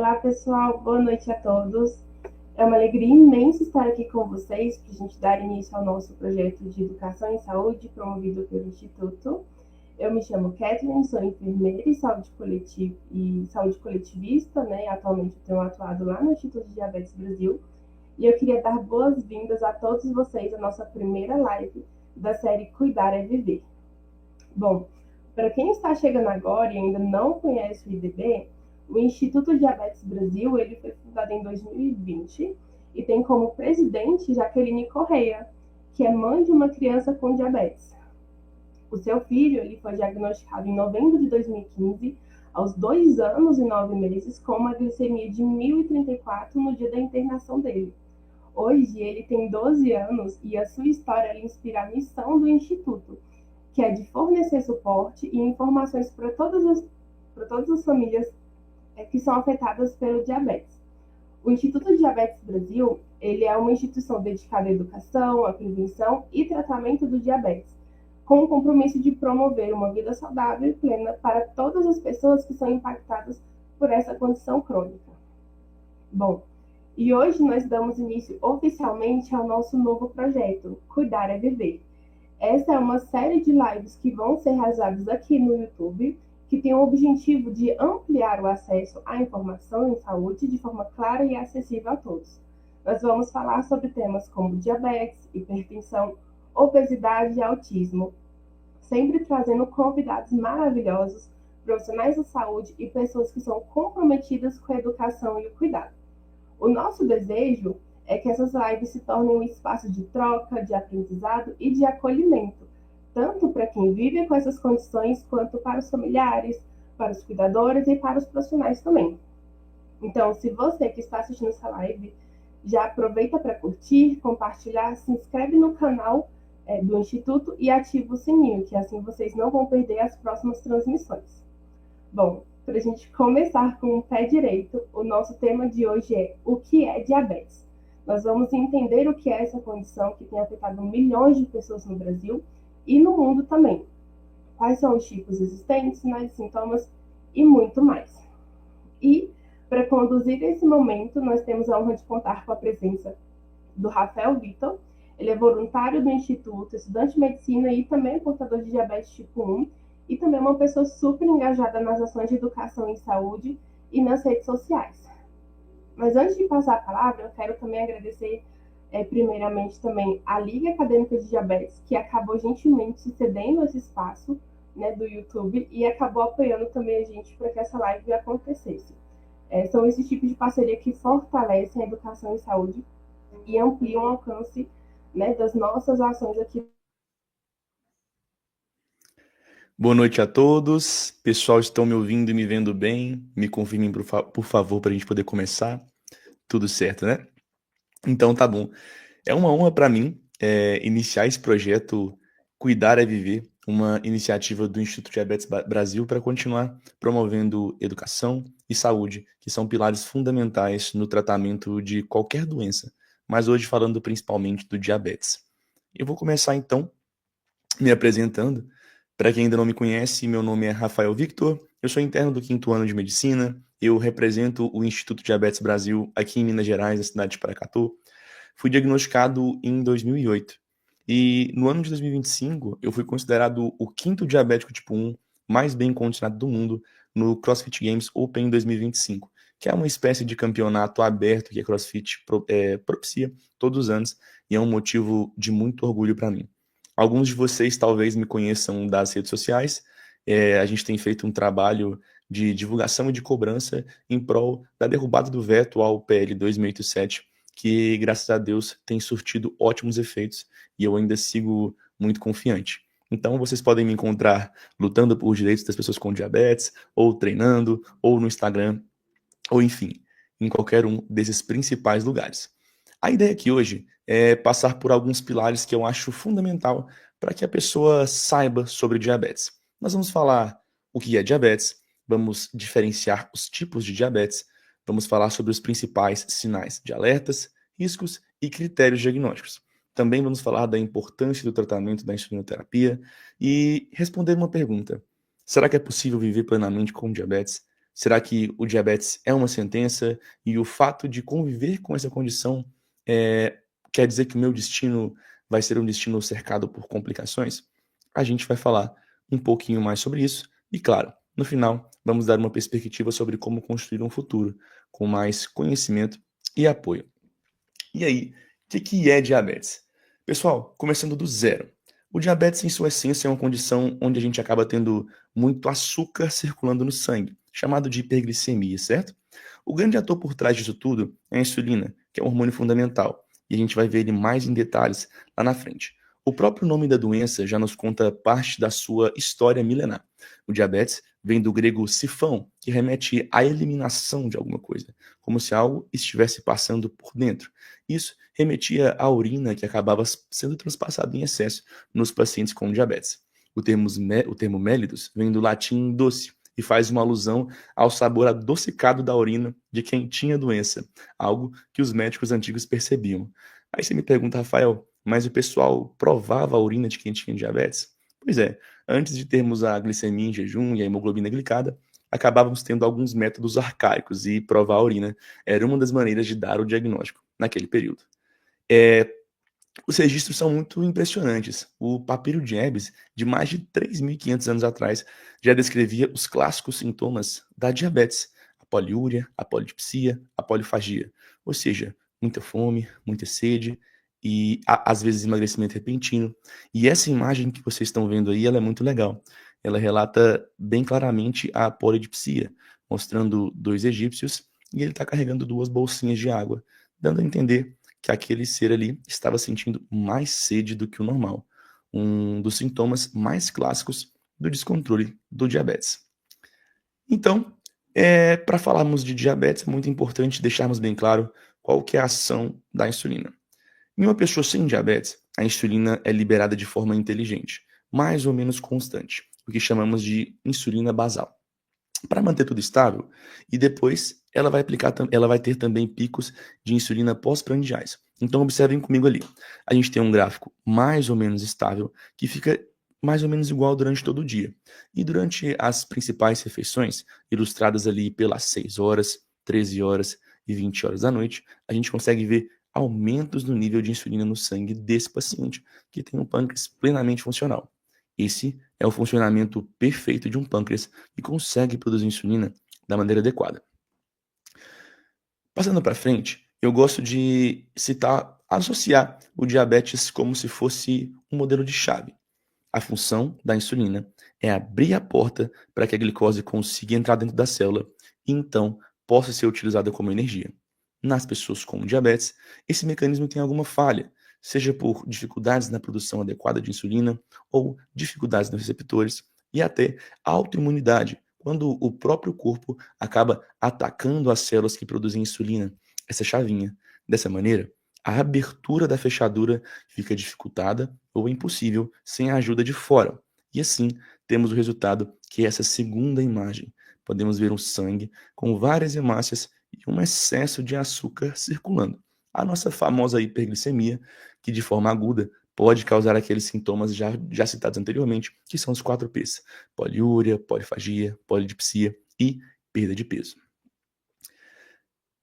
Olá, pessoal, boa noite a todos. É uma alegria imensa estar aqui com vocês para a gente dar início ao nosso projeto de educação em saúde promovido pelo Instituto. Eu me chamo Kathleen, sou enfermeira e saúde coletivista, né? Atualmente eu tenho atuado lá no Instituto de Diabetes Brasil. E eu queria dar boas-vindas a todos vocês à nossa primeira live da série Cuidar é Viver. Bom, para quem está chegando agora e ainda não conhece o IDB, o Instituto Diabetes Brasil ele foi fundado em 2020 e tem como presidente Jaqueline Correia, que é mãe de uma criança com diabetes. O seu filho ele foi diagnosticado em novembro de 2015, aos 2 anos e 9 meses, com uma glicemia de 1034 no dia da internação dele. Hoje ele tem 12 anos e a sua história inspira a missão do Instituto, que é de fornecer suporte e informações para todas as famílias que são afetadas pelo diabetes. O Instituto Diabetes Brasil ele é uma instituição dedicada à educação, à prevenção e tratamento do diabetes, com o compromisso de promover uma vida saudável e plena para todas as pessoas que são impactadas por essa condição crônica. Bom, e hoje nós damos início oficialmente ao nosso novo projeto, Cuidar é Viver. Essa é uma série de lives que vão ser realizadas aqui no YouTube, que tem o objetivo de ampliar o acesso à informação em saúde de forma clara e acessível a todos. Nós vamos falar sobre temas como diabetes, hipertensão, obesidade e autismo, sempre trazendo convidados maravilhosos, profissionais da saúde e pessoas que são comprometidas com a educação e o cuidado. O nosso desejo é que essas lives se tornem um espaço de troca, de aprendizado e de acolhimento, tanto para quem vive com essas condições, quanto para os familiares, para os cuidadores e para os profissionais também. Então, se você que está assistindo essa live, já aproveita para curtir, compartilhar, se inscreve no canal do Instituto e ativa o sininho, que assim vocês não vão perder as próximas transmissões. Bom, para a gente começar com o pé direito, o nosso tema de hoje é o que é diabetes. Nós vamos entender o que é essa condição que tem afetado milhões de pessoas no Brasil e no mundo também. Quais são os tipos existentes, sinais e sintomas e muito mais. E, para conduzir esse momento, nós temos a honra de contar com a presença do Rafael Vitor. Ele é voluntário do Instituto, estudante de medicina e também portador de diabetes tipo 1, e também uma pessoa super engajada nas ações de educação em saúde e nas redes sociais. Mas antes de passar a palavra, eu quero também agradecer, primeiramente, também a Liga Acadêmica de Diabetes, que acabou gentilmente cedendo esse espaço, né, do YouTube e acabou apoiando também a gente para que essa live acontecesse. São esses tipos de parceria que fortalecem a educação em saúde e ampliam o alcance, né, das nossas ações aqui. Boa noite a todos. Pessoal, estão me ouvindo e me vendo bem? Me confirmem, por favor, para a gente poder começar. Tudo certo, né? Então, tá bom. É uma honra para mim iniciar esse projeto Cuidar é Viver, uma iniciativa do Instituto Diabetes Brasil para continuar promovendo educação e saúde, que são pilares fundamentais no tratamento de qualquer doença, mas hoje falando principalmente do diabetes. Eu vou começar então me apresentando. Para quem ainda não me conhece, meu nome é Rafael Victor, eu sou interno do 5º ano de Medicina, eu represento o Instituto Diabetes Brasil aqui em Minas Gerais, na cidade de Paracatu. Fui diagnosticado em 2008 e no ano de 2025 eu fui considerado o 5º diabético tipo 1 mais bem condicionado do mundo no CrossFit Games Open 2025, que é uma espécie de campeonato aberto que a CrossFit propicia todos os anos e é um motivo de muito orgulho para mim. Alguns de vocês talvez me conheçam das redes sociais. A gente tem feito um trabalho de divulgação e de cobrança em prol da derrubada do veto ao PL 2687, que, graças a Deus, tem surtido ótimos efeitos e eu ainda sigo muito confiante. Então, vocês podem me encontrar lutando por direitos das pessoas com diabetes, ou treinando, ou no Instagram, ou enfim, em qualquer um desses principais lugares. A ideia aqui hoje é passar por alguns pilares que eu acho fundamental para que a pessoa saiba sobre diabetes. Nós vamos falar o que é diabetes, vamos diferenciar os tipos de diabetes, vamos falar sobre os principais sinais de alertas, riscos e critérios diagnósticos. Também vamos falar da importância do tratamento da insulinoterapia e responder uma pergunta: será que é possível viver plenamente com diabetes? Será que o diabetes é uma sentença e o fato de conviver com essa condição quer dizer que o meu destino vai ser um destino cercado por complicações? A gente vai falar um pouquinho mais sobre isso e, claro, no final, vamos dar uma perspectiva sobre como construir um futuro com mais conhecimento e apoio. E aí, o que é diabetes? Pessoal, começando do zero. O diabetes, em sua essência, é uma condição onde a gente acaba tendo muito açúcar circulando no sangue, chamado de hiperglicemia, certo? O grande ator por trás disso tudo é a insulina, que é um hormônio fundamental, e a gente vai ver ele mais em detalhes lá na frente. O próprio nome da doença já nos conta parte da sua história milenar. O diabetes vem do grego sifão, que remete à eliminação de alguma coisa, como se algo estivesse passando por dentro. Isso remetia à urina que acabava sendo transpassada em excesso nos pacientes com diabetes. O termo mellitus vem do latim doce e faz uma alusão ao sabor adocicado da urina de quem tinha doença, algo que os médicos antigos percebiam. Aí você me pergunta, Rafael, mas o pessoal provava a urina de quem tinha diabetes? Pois é, antes de termos a glicemia em jejum e a hemoglobina glicada, acabávamos tendo alguns métodos arcaicos e provar a urina era uma das maneiras de dar o diagnóstico naquele período. Os registros são muito impressionantes. O papiro de Ebers, de mais de 3.500 anos atrás, já descrevia os clássicos sintomas da diabetes: a poliúria, a polidipsia, a polifagia, ou seja, muita fome, muita sede e às vezes emagrecimento repentino. E essa imagem que vocês estão vendo aí, ela é muito legal. Ela relata bem claramente a polidipsia, mostrando dois egípcios e ele está carregando duas bolsinhas de água, dando a entender que aquele ser ali estava sentindo mais sede do que o normal, um dos sintomas mais clássicos do descontrole do diabetes. Então, para falarmos de diabetes, é muito importante deixarmos bem claro qual que é a ação da insulina. Em uma pessoa sem diabetes, a insulina é liberada de forma inteligente, mais ou menos constante, o que chamamos de insulina basal, para manter tudo estável, e depois ela vai ter também picos de insulina pós-prandiais. Então observem comigo ali. A gente tem um gráfico mais ou menos estável, que fica mais ou menos igual durante todo o dia. E durante as principais refeições, ilustradas ali pelas 6 horas, 13 horas e 20 horas da noite, a gente consegue ver aumentos no nível de insulina no sangue desse paciente, que tem um pâncreas plenamente funcional. Esse é o funcionamento perfeito de um pâncreas que consegue produzir insulina da maneira adequada. Passando para frente, eu gosto de associar o diabetes como se fosse um modelo de chave. A função da insulina é abrir a porta para que a glicose consiga entrar dentro da célula e então possa ser utilizada como energia. Nas pessoas com diabetes, esse mecanismo tem alguma falha, seja por dificuldades na produção adequada de insulina ou dificuldades nos receptores e até autoimunidade, quando o próprio corpo acaba atacando as células que produzem insulina, essa chavinha. Dessa maneira, a abertura da fechadura fica dificultada ou impossível sem a ajuda de fora. E assim, temos o resultado que é essa segunda imagem. Podemos ver um sangue com várias hemácias e um excesso de açúcar circulando. A nossa famosa hiperglicemia, que de forma aguda pode causar aqueles sintomas já citados anteriormente, que são os 4 P's: poliúria, polifagia, polidipsia e perda de peso.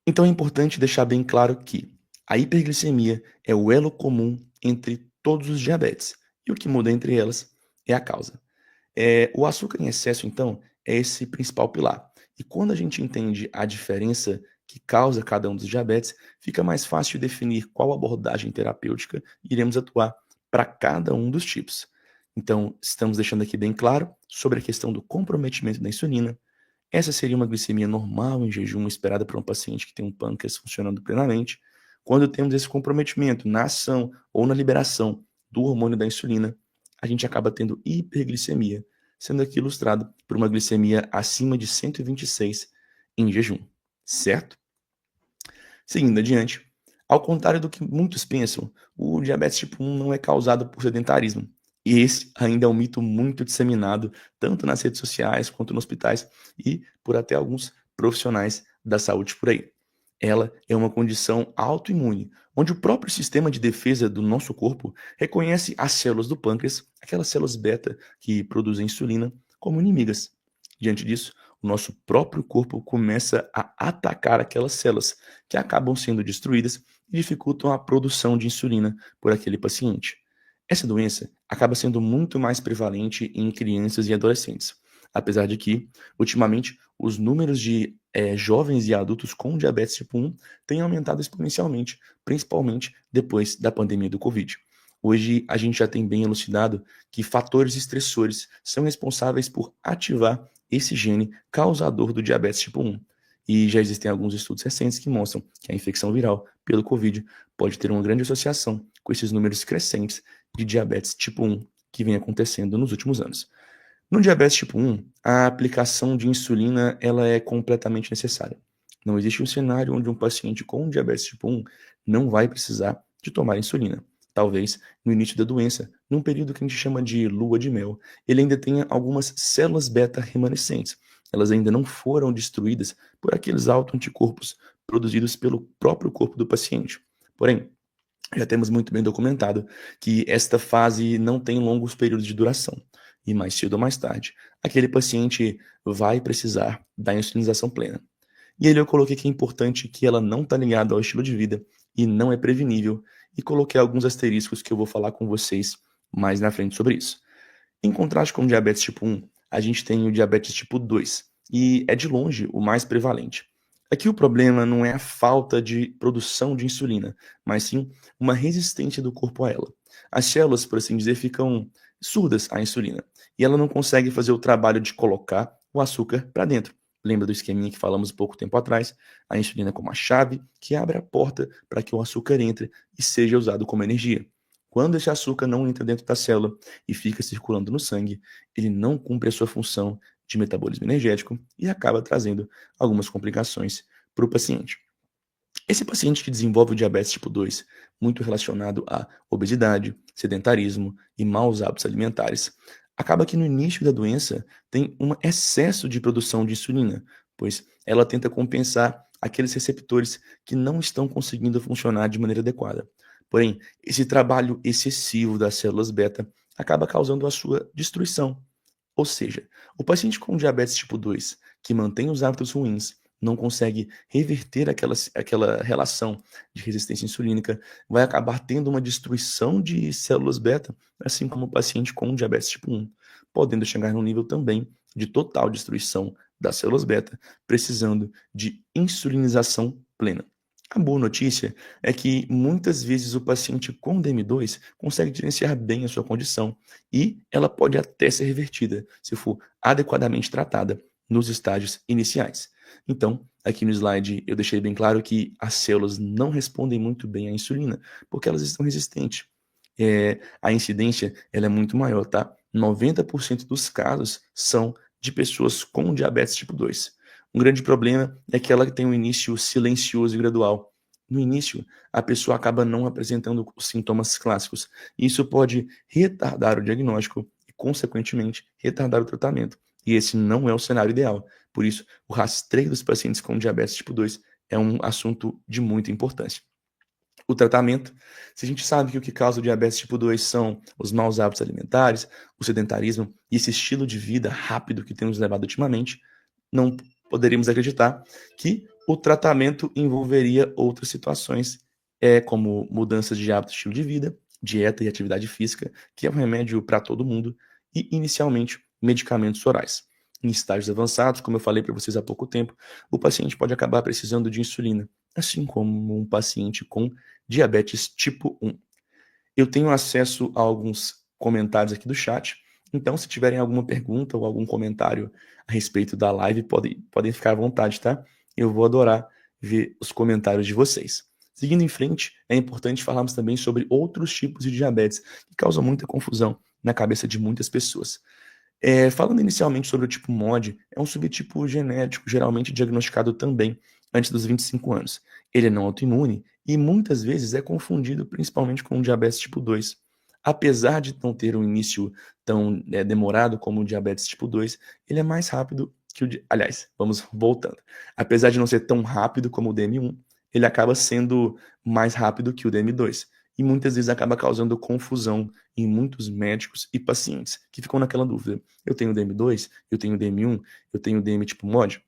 Então é importante deixar bem claro que a hiperglicemia é o elo comum entre todos os diabetes, e o que muda entre elas é a causa. O açúcar em excesso, então, é esse principal pilar. E quando a gente entende a diferença que causa cada um dos diabetes, fica mais fácil definir qual abordagem terapêutica iremos atuar para cada um dos tipos. Então, estamos deixando aqui bem claro sobre a questão do comprometimento da insulina. Essa seria uma glicemia normal em jejum esperada para um paciente que tem um pâncreas funcionando plenamente. Quando temos esse comprometimento na ação ou na liberação do hormônio da insulina, a gente acaba tendo hiperglicemia, sendo aqui ilustrado por uma glicemia acima de 126 em jejum, certo? Seguindo adiante, ao contrário do que muitos pensam, o diabetes tipo 1 não é causado por sedentarismo. E esse ainda é um mito muito disseminado, tanto nas redes sociais quanto nos hospitais e por até alguns profissionais da saúde por aí. Ela é uma condição autoimune, onde o próprio sistema de defesa do nosso corpo reconhece as células do pâncreas, aquelas células beta que produzem insulina, como inimigas. Diante disso, o nosso próprio corpo começa a atacar aquelas células que acabam sendo destruídas e dificultam a produção de insulina por aquele paciente. Essa doença acaba sendo muito mais prevalente em crianças e adolescentes, apesar de que, ultimamente, os números de jovens e adultos com diabetes tipo 1 têm aumentado exponencialmente, principalmente depois da pandemia do Covid. Hoje, a gente já tem bem elucidado que fatores estressores são responsáveis por ativar esse gene causador do diabetes tipo 1. E já existem alguns estudos recentes que mostram que a infecção viral pelo Covid pode ter uma grande associação com esses números crescentes de diabetes tipo 1 que vem acontecendo nos últimos anos. No diabetes tipo 1, a aplicação de insulina ela é completamente necessária. Não existe um cenário onde um paciente com diabetes tipo 1 não vai precisar de tomar insulina. Talvez no início da doença, num período que a gente chama de lua de mel, ele ainda tenha algumas células beta remanescentes. Elas ainda não foram destruídas por aqueles autoanticorpos produzidos pelo próprio corpo do paciente. Porém, já temos muito bem documentado que esta fase não tem longos períodos de duração. E mais cedo ou mais tarde, aquele paciente vai precisar da insulinização plena. E aí eu coloquei que é importante que ela não está ligada ao estilo de vida e não é prevenível. E coloquei alguns asteriscos que eu vou falar com vocês mais na frente sobre isso. Em contraste com o diabetes tipo 1, a gente tem o diabetes tipo 2, e é de longe o mais prevalente. Aqui o problema não é a falta de produção de insulina, mas sim uma resistência do corpo a ela. As células, por assim dizer, ficam surdas à insulina, e ela não consegue fazer o trabalho de colocar o açúcar para dentro. Lembra do esqueminha que falamos pouco tempo atrás? A insulina é como a chave que abre a porta para que o açúcar entre e seja usado como energia. Quando esse açúcar não entra dentro da célula e fica circulando no sangue, ele não cumpre a sua função de metabolismo energético e acaba trazendo algumas complicações para o paciente. Esse paciente que desenvolve o diabetes tipo 2, muito relacionado à obesidade, sedentarismo e maus hábitos alimentares, acaba que no início da doença tem um excesso de produção de insulina, pois ela tenta compensar aqueles receptores que não estão conseguindo funcionar de maneira adequada. Porém, esse trabalho excessivo das células beta acaba causando a sua destruição. Ou seja, o paciente com diabetes tipo 2, que mantém os hábitos ruins, não consegue reverter aquela relação de resistência insulínica, vai acabar tendo uma destruição de células beta, assim como o paciente com diabetes tipo 1, podendo chegar num nível também de total destruição das células beta, precisando de insulinização plena. A boa notícia é que muitas vezes o paciente com DM2 consegue gerenciar bem a sua condição e ela pode até ser revertida se for adequadamente tratada nos estágios iniciais. Então, aqui no slide eu deixei bem claro que as células não respondem muito bem à insulina, porque elas estão resistentes. A incidência ela é muito maior, tá? 90% dos casos são de pessoas com diabetes tipo 2. Um grande problema é que ela tem um início silencioso e gradual. No início, a pessoa acaba não apresentando os sintomas clássicos. E isso pode retardar o diagnóstico e, consequentemente, retardar o tratamento. E esse não é o cenário ideal. Por isso, o rastreio dos pacientes com diabetes tipo 2 é um assunto de muita importância. O tratamento, se a gente sabe que o que causa o diabetes tipo 2 são os maus hábitos alimentares, o sedentarismo e esse estilo de vida rápido que temos levado ultimamente, não poderíamos acreditar que o tratamento envolveria outras situações, como mudanças de hábitos, estilo de vida, dieta e atividade física, que é um remédio para todo mundo, e, inicialmente, medicamentos orais. Em estágios avançados, como eu falei para vocês há pouco tempo, o paciente pode acabar precisando de insulina, assim como um paciente com diabetes tipo 1. Eu tenho acesso a alguns comentários aqui do chat, então se tiverem alguma pergunta ou algum comentário a respeito da live, podem ficar à vontade, tá? Eu vou adorar ver os comentários de vocês. Seguindo em frente, é importante falarmos também sobre outros tipos de diabetes que causam muita confusão na cabeça de muitas pessoas. Falando inicialmente sobre o tipo MOD, é um subtipo genético geralmente diagnosticado também antes dos 25 anos. Ele é não autoimune e muitas vezes é confundido principalmente com o diabetes tipo 2. Apesar de não ter um início tão demorado como o diabetes tipo 2, ele é mais rápido que aliás, vamos voltando. Apesar de não ser tão rápido como o DM1, ele acaba sendo mais rápido que o DM2. e muitas vezes acaba causando confusão em muitos médicos e pacientes que ficam naquela dúvida. Eu tenho DM2, eu tenho DM1, eu tenho DM tipo MOD.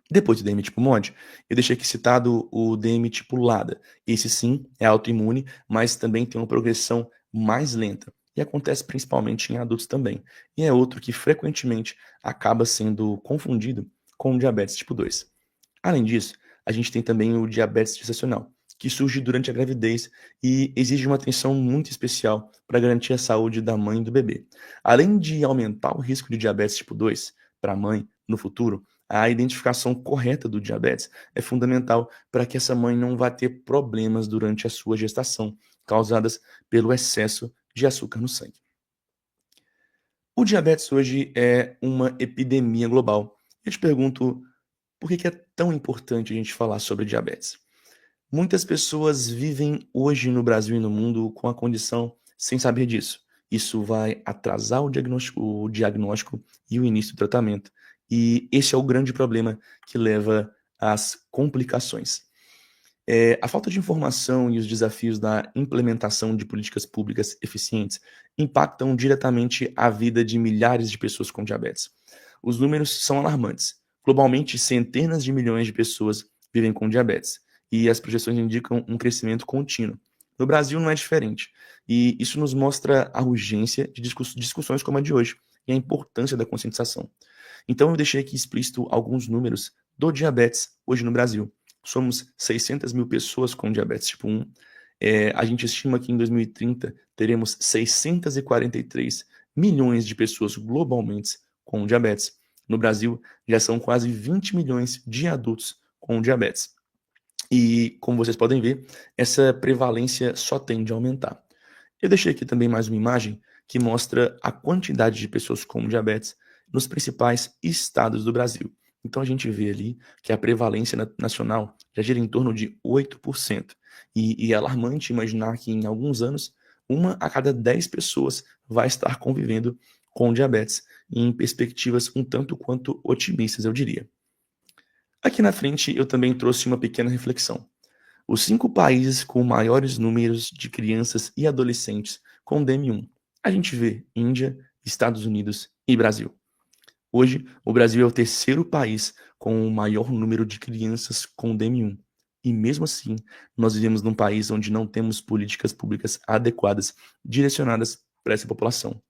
Depois do DM tipo MOD, eu deixei aqui citado o DM tipo LADA. Esse sim é autoimune, mas também tem uma progressão mais lenta e acontece principalmente em adultos também. E é outro que frequentemente acaba sendo confundido com o diabetes tipo 2. Além disso, a gente tem também o diabetes gestacional, que surge durante a gravidez e exige uma atenção muito especial para garantir a saúde da mãe e do bebê. Além de aumentar o risco de diabetes tipo 2 para a mãe no futuro, a identificação correta do diabetes é fundamental para que essa mãe não vá ter problemas durante a sua gestação, causadas pelo excesso de açúcar no sangue. O diabetes hoje é uma epidemia global. Eu te pergunto, por que é tão importante a gente falar sobre diabetes? Muitas pessoas vivem hoje no Brasil e no mundo com a condição sem saber disso. Isso vai atrasar o diagnóstico e o início do tratamento. E esse é o grande problema que leva às complicações. A falta de informação e os desafios da implementação de políticas públicas eficientes impactam diretamente a vida de milhares de pessoas com diabetes. Os números são alarmantes. Globalmente, centenas de milhões de pessoas vivem com diabetes e as projeções indicam um crescimento contínuo. No Brasil não é diferente, e isso nos mostra a urgência de discussões como a de hoje e a importância da conscientização. Então eu deixei aqui explícito alguns números do diabetes hoje no Brasil. Somos 600 mil pessoas com diabetes tipo 1. A gente estima que em 2030 teremos 643 milhões de pessoas globalmente com diabetes. No Brasil, já são quase 20 milhões de adultos com diabetes. E, como vocês podem ver, essa prevalência só tende a aumentar. Eu deixei aqui também mais uma imagem que mostra a quantidade de pessoas com diabetes nos principais estados do Brasil. Então a gente vê ali que a prevalência nacional já gira em torno de 8%. E é alarmante imaginar que em alguns anos, 1 a cada 10 pessoas vai estar convivendo com diabetes, em perspectivas um tanto quanto otimistas, eu diria. Aqui na frente eu também trouxe uma pequena reflexão. Os 5 países com maiores números de crianças e adolescentes com DM1. A gente vê Índia, Estados Unidos e Brasil. Hoje, o Brasil é o terceiro país com o maior número de crianças com DM1. E mesmo assim, nós vivemos num país onde não temos políticas públicas adequadas direcionadas para essa população.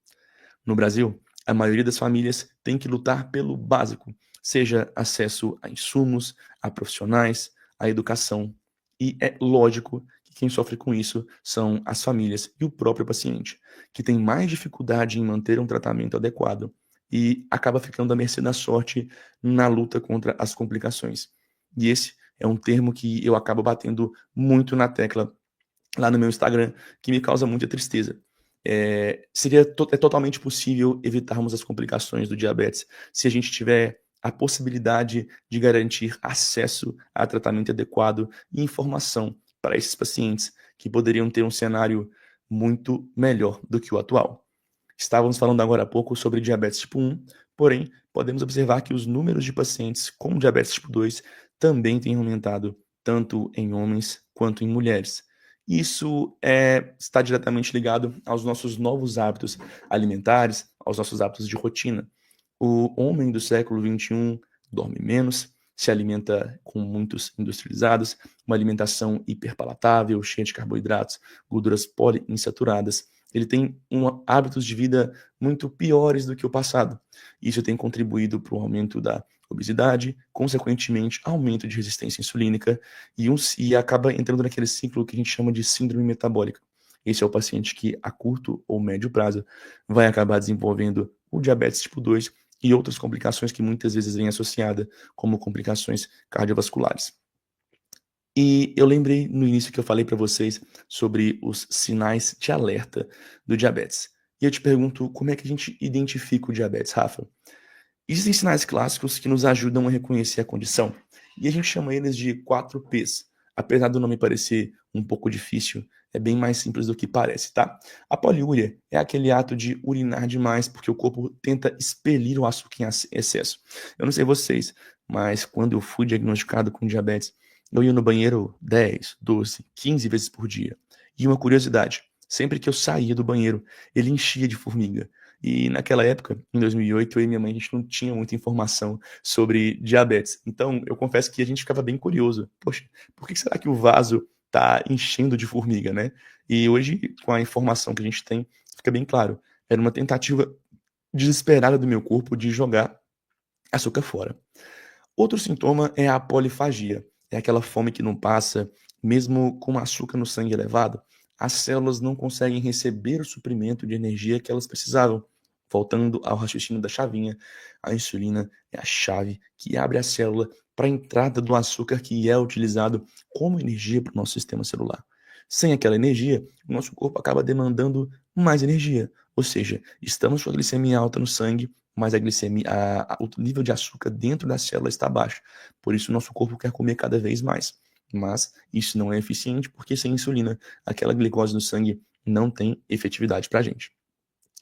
No Brasil, a maioria das famílias tem que lutar pelo básico, seja acesso a insumos, a profissionais, a educação. E é lógico que quem sofre com isso são as famílias e o próprio paciente, que tem mais dificuldade em manter um tratamento adequado e acaba ficando à mercê da sorte na luta contra as complicações. E esse é um termo que eu acabo batendo muito na tecla lá no meu Instagram, que me causa muita tristeza. É totalmente possível evitarmos as complicações do diabetes se a gente tiver a possibilidade de garantir acesso a tratamento adequado e informação para esses pacientes que poderiam ter um cenário muito melhor do que o atual. Estávamos falando agora há pouco sobre diabetes tipo 1, porém, podemos observar que os números de pacientes com diabetes tipo 2 também têm aumentado, tanto em homens quanto em mulheres. Isso está diretamente ligado aos nossos novos hábitos alimentares, aos nossos hábitos de rotina. O homem do século XXI dorme menos, se alimenta com muitos industrializados, uma alimentação hiperpalatável, cheia de carboidratos, gorduras poliinsaturadas. Ele tem hábitos de vida muito piores do que o passado. Isso tem contribuído para o aumento da obesidade, consequentemente, aumento de resistência insulínica e acaba entrando naquele ciclo que a gente chama de síndrome metabólica. Esse é o paciente que, a curto ou médio prazo, vai acabar desenvolvendo o diabetes tipo 2 e outras complicações que muitas vezes vêm associadas, como complicações cardiovasculares. E eu lembrei no início que eu falei para vocês sobre os sinais de alerta do diabetes. E eu te pergunto, como é que a gente identifica o diabetes, Rafa? Existem sinais clássicos que nos ajudam a reconhecer a condição, e a gente chama eles de 4 Ps. Apesar do nome parecer um pouco difícil, é bem mais simples do que parece, tá? A poliúria é aquele ato de urinar demais porque o corpo tenta expelir o açúcar em excesso. Eu não sei vocês, mas quando eu fui diagnosticado com diabetes, eu ia no banheiro 10, 12, 15 vezes por dia. E uma curiosidade, sempre que eu saía do banheiro, ele enchia de formiga. E naquela época, em 2008, eu e minha mãe, a gente não tinha muita informação sobre diabetes. Então, eu confesso que a gente ficava bem curioso. Poxa, por que será que o vaso está enchendo de formiga, né? E hoje, com a informação que a gente tem, fica bem claro. Era uma tentativa desesperada do meu corpo de jogar açúcar fora. Outro sintoma é a polifagia. É aquela fome que não passa, mesmo com açúcar no sangue elevado, as células não conseguem receber o suprimento de energia que elas precisavam. Voltando ao raciocínio da chavinha, a insulina é a chave que abre a célula para a entrada do açúcar que é utilizado como energia para o nosso sistema celular. Sem aquela energia, o nosso corpo acaba demandando mais energia, ou seja, estamos com a glicemia alta no sangue, mas a glicemia, o nível de açúcar dentro da célula está baixo. Por isso, o nosso corpo quer comer cada vez mais. Mas isso não é eficiente porque sem insulina, aquela glicose no sangue não tem efetividade para a gente.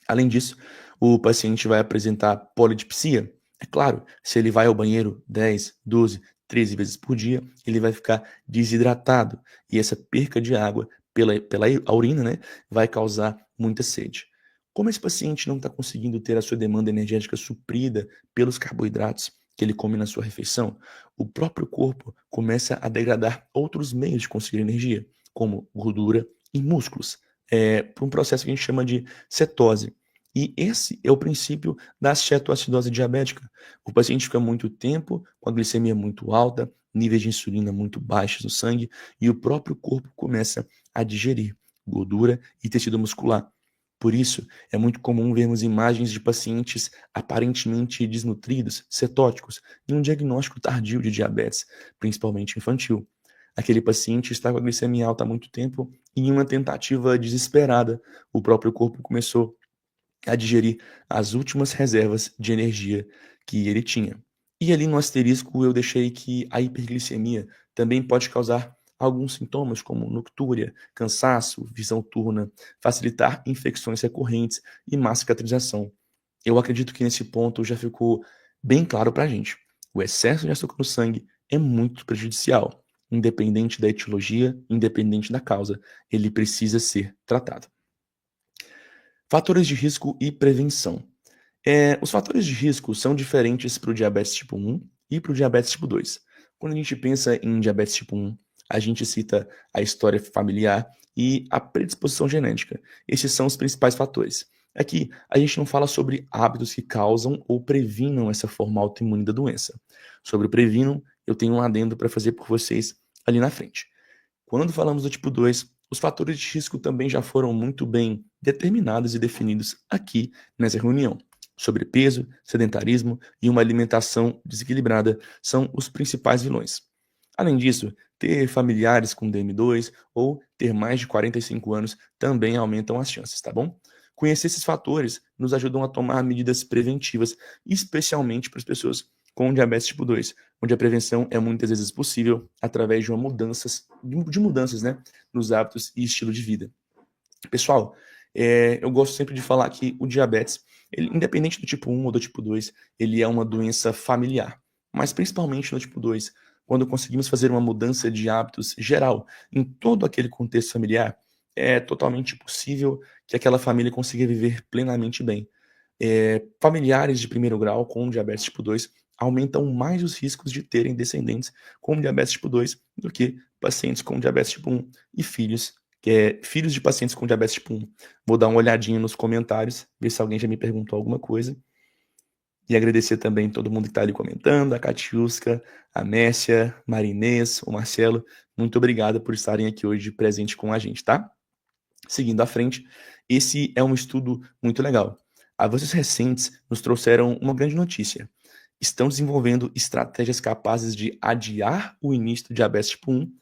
Além disso, o paciente vai apresentar polidipsia. É claro, se ele vai ao banheiro 10, 12, 13 vezes por dia, ele vai ficar desidratado. E essa perca de água pela urina, né, vai causar muita sede. Como esse paciente não está conseguindo ter a sua demanda energética suprida pelos carboidratos que ele come na sua refeição, o próprio corpo começa a degradar outros meios de conseguir energia, como gordura e músculos, por um processo que a gente chama de cetose. E esse é o princípio da cetoacidose diabética. O paciente fica muito tempo com a glicemia muito alta, níveis de insulina muito baixos no sangue, e o próprio corpo começa a digerir gordura e tecido muscular. Por isso, é muito comum vermos imagens de pacientes aparentemente desnutridos, cetóticos, em um diagnóstico tardio de diabetes, principalmente infantil. Aquele paciente está com a glicemia alta há muito tempo e, em uma tentativa desesperada, o próprio corpo começou a digerir as últimas reservas de energia que ele tinha. E ali no asterisco eu deixei que a hiperglicemia também pode causar alguns sintomas como noctúria, cansaço, visão turna, facilitar infecções recorrentes e má cicatrização. Eu acredito que nesse ponto já ficou bem claro para a gente. O excesso de açúcar no sangue é muito prejudicial. Independente da etiologia, independente da causa, ele precisa ser tratado. Fatores de risco e prevenção. Os fatores de risco são diferentes para o diabetes tipo 1 e para o diabetes tipo 2. Quando a gente pensa em diabetes tipo 1, a gente cita a história familiar e a predisposição genética. Esses são os principais fatores. Aqui, a gente não fala sobre hábitos que causam ou previnam essa forma autoimune da doença. Sobre o previnam, eu tenho um adendo para fazer por vocês ali na frente. Quando falamos do tipo 2, os fatores de risco também já foram muito bem determinados e definidos aqui nessa reunião. Sobrepeso, sedentarismo e uma alimentação desequilibrada são os principais vilões. Além disso, ter familiares com DM2 ou ter mais de 45 anos também aumentam as chances, tá bom? Conhecer esses fatores nos ajudam a tomar medidas preventivas, especialmente para as pessoas com diabetes tipo 2, onde a prevenção é muitas vezes possível através de mudanças, né, nos hábitos e estilo de vida. Pessoal, eu gosto sempre de falar que o diabetes, ele, independente do tipo 1 ou do tipo 2, ele é uma doença familiar. Mas principalmente no tipo 2, quando conseguimos fazer uma mudança de hábitos geral em todo aquele contexto familiar, é totalmente possível que aquela família consiga viver plenamente bem. Familiares de primeiro grau com diabetes tipo 2 aumentam mais os riscos de terem descendentes com diabetes tipo 2 do que pacientes com diabetes tipo 1 e filhos de pacientes com diabetes tipo 1. Vou dar uma olhadinha nos comentários, ver se alguém já me perguntou alguma coisa. E agradecer também todo mundo que está ali comentando, a Catiusca, a Mércia, Marinês, o Marcelo. Muito obrigado por estarem aqui hoje presente com a gente, tá? Seguindo à frente, esse é um estudo muito legal. Avanços recentes nos trouxeram uma grande notícia. Estão desenvolvendo estratégias capazes de adiar o início do diabetes tipo 1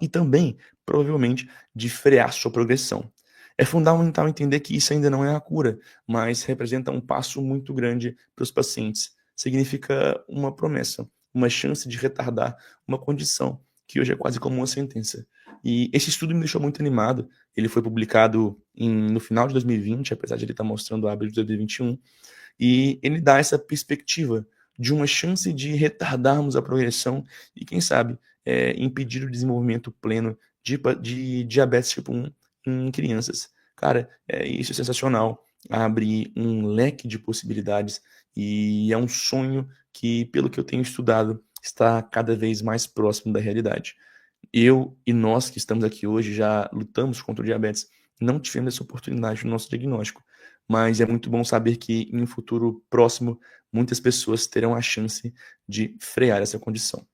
e também, provavelmente, de frear sua progressão. É fundamental entender que isso ainda não é a cura, mas representa um passo muito grande para os pacientes. Significa uma promessa, uma chance de retardar uma condição que hoje é quase como uma sentença. E esse estudo me deixou muito animado. Ele foi publicado no final de 2020, apesar de ele estar mostrando abril de 2021, e ele dá essa perspectiva de uma chance de retardarmos a progressão e, quem sabe, impedir o desenvolvimento pleno de diabetes tipo 1 em crianças. Cara, isso é sensacional. Abre um leque de possibilidades e é um sonho que, pelo que eu tenho estudado, está cada vez mais próximo da realidade. Eu e nós que estamos aqui hoje já lutamos contra o diabetes, não tivemos essa oportunidade no nosso diagnóstico, mas é muito bom saber que em um futuro próximo muitas pessoas terão a chance de frear essa condição.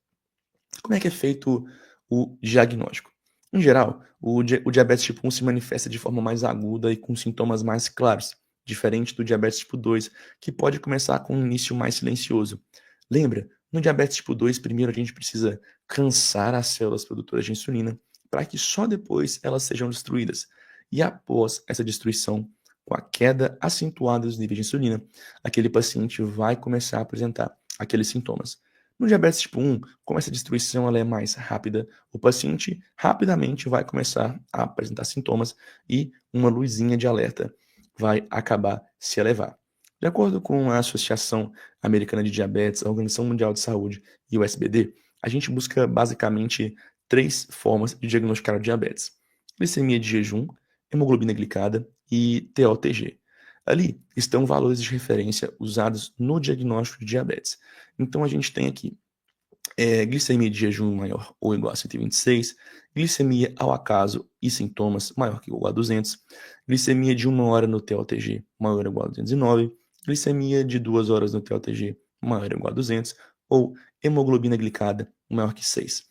Como é que é feito o diagnóstico? Em geral, o diabetes tipo 1 se manifesta de forma mais aguda e com sintomas mais claros, diferente do diabetes tipo 2, que pode começar com um início mais silencioso. Lembra? No diabetes tipo 2, primeiro a gente precisa cansar as células produtoras de insulina para que só depois elas sejam destruídas. E após essa destruição, com a queda acentuada dos níveis de insulina, aquele paciente vai começar a apresentar aqueles sintomas. No diabetes tipo 1, como essa destruição ela é mais rápida, o paciente rapidamente vai começar a apresentar sintomas e uma luzinha de alerta vai acabar se elevar. De acordo com a Associação Americana de Diabetes, a Organização Mundial de Saúde e o SBD, a gente busca basicamente 3 formas de diagnosticar o diabetes: glicemia de jejum, hemoglobina glicada e TOTG. Ali estão valores de referência usados no diagnóstico de diabetes. Então a gente tem aqui glicemia de jejum maior ou igual a 126, glicemia ao acaso e sintomas maior que ou igual a 200, glicemia de 1 hora no TOTG maior ou igual a 209, glicemia de 2 horas no TOTG maior ou igual a 200, ou hemoglobina glicada maior que 6.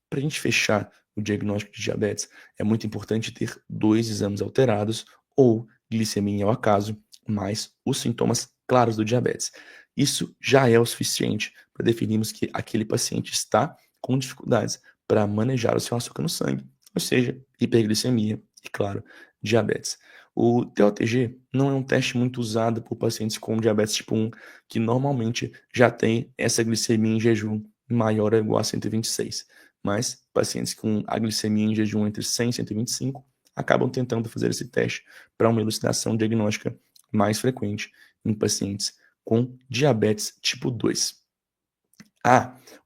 Para a gente fechar o diagnóstico de diabetes, é muito importante ter 2 exames alterados ou glicemia ao acaso, mais os sintomas claros do diabetes. Isso já é o suficiente para definirmos que aquele paciente está com dificuldades para manejar o seu açúcar no sangue, ou seja, hiperglicemia e, claro, diabetes. O TOTG não é um teste muito usado por pacientes com diabetes tipo 1, que normalmente já tem essa glicemia em jejum maior ou igual a 126. Mas pacientes com a glicemia em jejum entre 100 e 125 acabam tentando fazer esse teste para uma elucidação diagnóstica mais frequente em pacientes com diabetes tipo 2.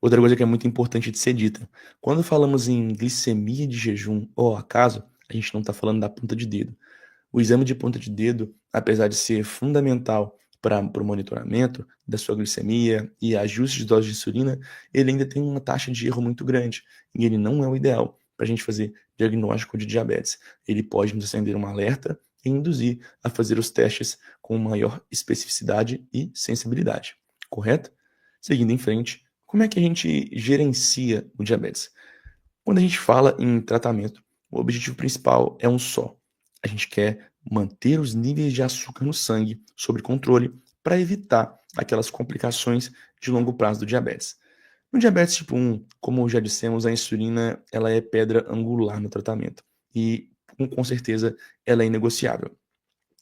Outra coisa que é muito importante de ser dita. Quando falamos em glicemia de jejum ou acaso, a gente não está falando da ponta de dedo. O exame de ponta de dedo, apesar de ser fundamental para o monitoramento da sua glicemia e ajuste de dose de insulina, ele ainda tem uma taxa de erro muito grande e ele não é o ideal para a gente fazer diagnóstico de diabetes. Ele pode nos acender um alerta e induzir a fazer os testes com maior especificidade e sensibilidade, correto? Seguindo em frente, como é que a gente gerencia o diabetes? Quando a gente fala em tratamento, o objetivo principal é um só. A gente quer manter os níveis de açúcar no sangue sob controle para evitar aquelas complicações de longo prazo do diabetes. No diabetes tipo 1, como já dissemos, a insulina ela é pedra angular no tratamento e, com certeza, ela é inegociável.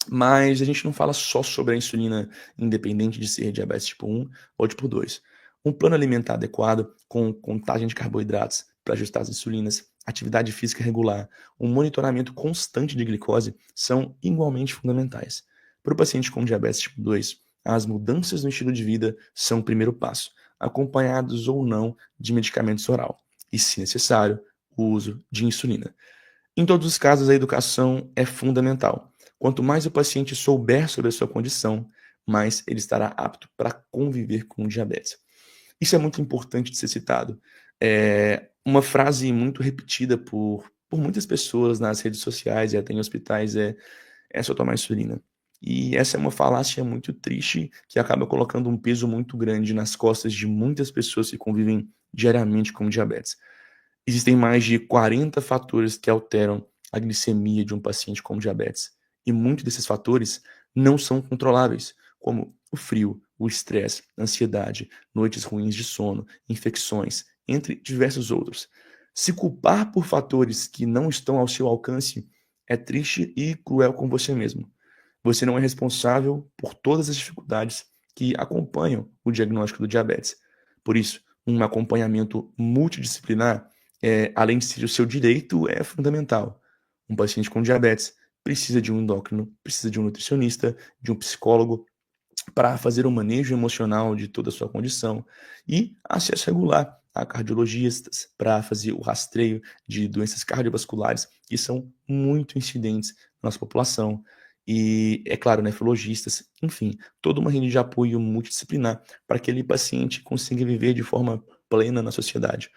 Mas a gente não fala só sobre a insulina, independente de ser diabetes tipo 1 ou tipo 2. Um plano alimentar adequado, com contagem de carboidratos para ajustar as insulinas, atividade física regular, um monitoramento constante de glicose são igualmente fundamentais. Para o paciente com diabetes tipo 2, as mudanças no estilo de vida são o primeiro passo, acompanhados ou não de medicamentos oral, e, se necessário, o uso de insulina. Em todos os casos, a educação é fundamental. Quanto mais o paciente souber sobre a sua condição, mais ele estará apto para conviver com o diabetes. Isso é muito importante de ser citado. Uma frase muito repetida por muitas pessoas nas redes sociais e até em hospitais é só tomar insulina. E essa é uma falácia muito triste que acaba colocando um peso muito grande nas costas de muitas pessoas que convivem diariamente com diabetes. Existem mais de 40 fatores que alteram a glicemia de um paciente com diabetes, e muitos desses fatores não são controláveis, como o frio, o estresse, a ansiedade, noites ruins de sono, infecções, entre diversos outros. Se culpar por fatores que não estão ao seu alcance é triste e cruel com você mesmo. Você não é responsável por todas as dificuldades que acompanham o diagnóstico do diabetes. Por isso, um acompanhamento multidisciplinar, além de ser o seu direito, é fundamental. Um paciente com diabetes precisa de um endócrino, precisa de um nutricionista, de um psicólogo, para fazer o manejo emocional de toda a sua condição e acesso regular a cardiologistas para fazer o rastreio de doenças cardiovasculares que são muito incidentes na nossa população. E, é claro, nefrologistas, enfim, toda uma rede de apoio multidisciplinar para que aquele paciente consiga viver de forma plena na sociedade.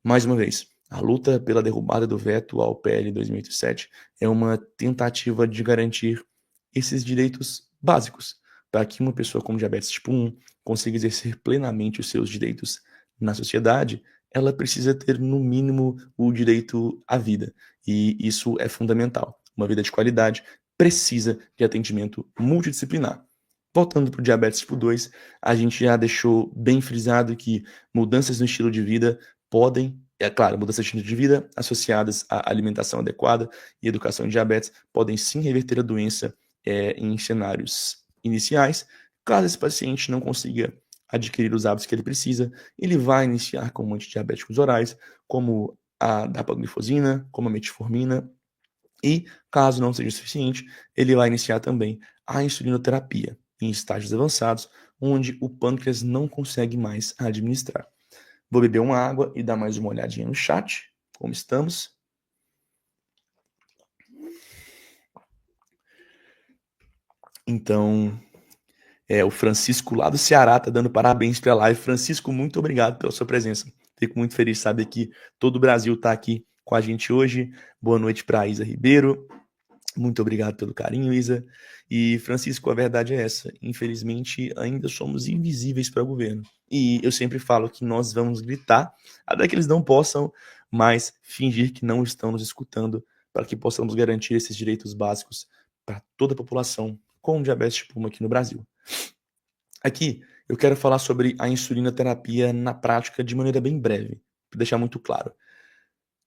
Mais uma vez, a luta pela derrubada do veto ao PL 2007 é uma tentativa de garantir esses direitos básicos para que uma pessoa com diabetes tipo 1 consiga exercer plenamente os seus direitos na sociedade. Ela precisa ter, no mínimo, o direito à vida, e isso é fundamental. Uma vida de qualidade precisa de atendimento multidisciplinar. Voltando para o diabetes tipo 2, a gente já deixou bem frisado que mudanças no estilo de vida podem, é claro, mudanças de estilo de vida associadas à alimentação adequada e educação em diabetes podem sim reverter a doença em cenários iniciais. Caso esse paciente não consiga adquirir os hábitos que ele precisa, ele vai iniciar com antidiabéticos orais, como a dapaglifosina, como a metformina, e, caso não seja suficiente, ele vai iniciar também a insulinoterapia em estágios avançados, onde o pâncreas não consegue mais administrar. Vou beber uma água e dar mais uma olhadinha no chat, como estamos. Então, o Francisco lá do Ceará tá dando parabéns pela live. Francisco, muito obrigado pela sua presença. Fico muito feliz de saber que todo o Brasil tá aqui com a gente hoje. Boa noite para Isa Ribeiro. Muito obrigado pelo carinho, Isa. E, Francisco, a verdade é essa. Infelizmente, ainda somos invisíveis para o governo. E eu sempre falo que nós vamos gritar, até que eles não possam mais fingir que não estão nos escutando, para que possamos garantir esses direitos básicos para toda a população com diabetes tipo 1 aqui no Brasil. Aqui, eu quero falar sobre a insulinoterapia na prática de maneira bem breve, para deixar muito claro.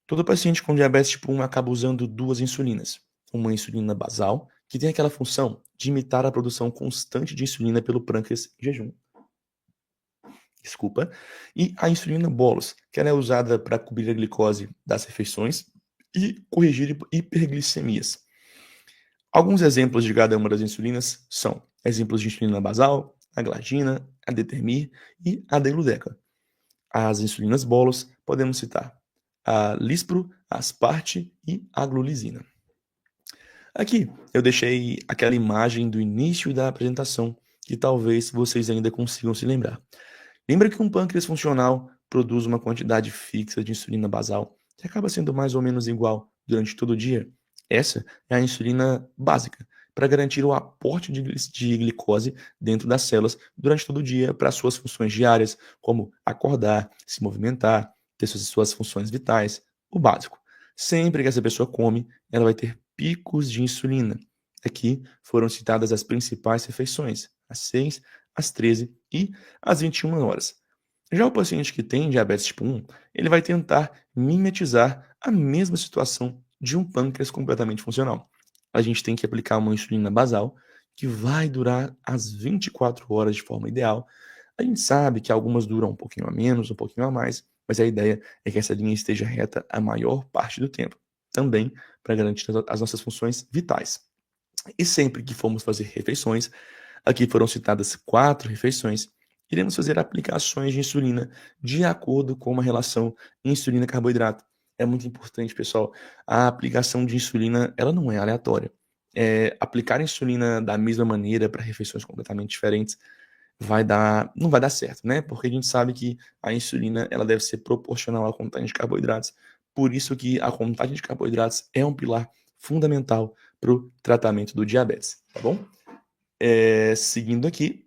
Todo paciente com diabetes tipo 1 acaba usando duas insulinas. Uma insulina basal, que tem aquela função de imitar a produção constante de insulina pelo pâncreas em jejum. Desculpa. E a insulina bolus, que ela é usada para cobrir a glicose das refeições e corrigir hiperglicemias. Alguns exemplos de cada uma das insulinas são exemplos de insulina basal, a glargina, a determir e a degludec. As insulinas bolus podemos citar a lispro, a asparte e a glulizina. Aqui eu deixei aquela imagem do início da apresentação, que talvez vocês ainda consigam se lembrar. Lembra que um pâncreas funcional produz uma quantidade fixa de insulina basal, que acaba sendo mais ou menos igual durante todo o dia? Essa é a insulina básica, para garantir o aporte de glicose dentro das células durante todo o dia para suas funções diárias, como acordar, se movimentar, ter suas funções vitais, o básico. Sempre que essa pessoa come, ela vai ter picos de insulina. Aqui foram citadas as principais refeições, às 6, às 13 e às 21 horas. Já o paciente que tem diabetes tipo 1, ele vai tentar mimetizar a mesma situação de um pâncreas completamente funcional. A gente tem que aplicar uma insulina basal que vai durar as 24 horas de forma ideal. A gente sabe que algumas duram um pouquinho a menos, um pouquinho a mais, mas a ideia é que essa linha esteja reta a maior parte do tempo, também para garantir as nossas funções vitais. E sempre que formos fazer refeições, aqui foram citadas 4 refeições, iremos fazer aplicações de insulina de acordo com uma relação insulina-carboidrato. É muito importante, pessoal. A aplicação de insulina, ela não é aleatória. Aplicar insulina da mesma maneira para refeições completamente diferentes não vai dar certo, né? Porque a gente sabe que a insulina ela deve ser proporcional à contagem de carboidratos. Por isso que a contagem de carboidratos é um pilar fundamental para o tratamento do diabetes, tá bom? Seguindo aqui,